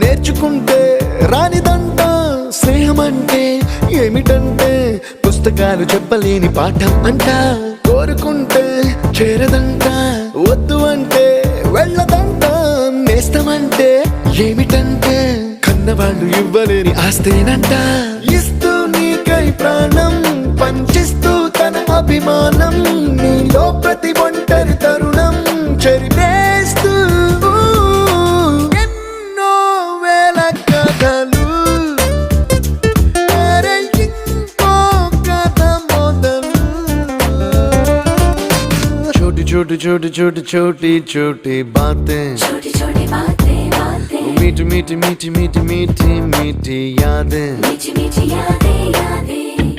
నేర్చుకుంటే రానిదంట స్నేహం అంటే ఏమిటంటే పుస్తకాలు చెప్పలేని పాఠం అంట కోరుకుంటే చేరదంట వద్దు అంటే వెళ్ళదంట నేస్తమంటే ఏమిటంటే కన్నవాళ్ళు ఇవ్వలేని ఆస్తేనంట ఇస్తూ నీకై ప్రాణం పంచిస్తూ తన అభిమానం నీలో ప్రతి ఒంటరి తరుణం చెరిపేస్తూ ఎన్నో వేల కథలు అరే ఇంకో కథ మొదలు छोटी छोटी छोटी छोटी छोटी छोटी बातें छोटी छोटी बातें बातें मीठी मीठी मीठी मीठी मीठी मीठी यादें मीठी मीठी यादें यादें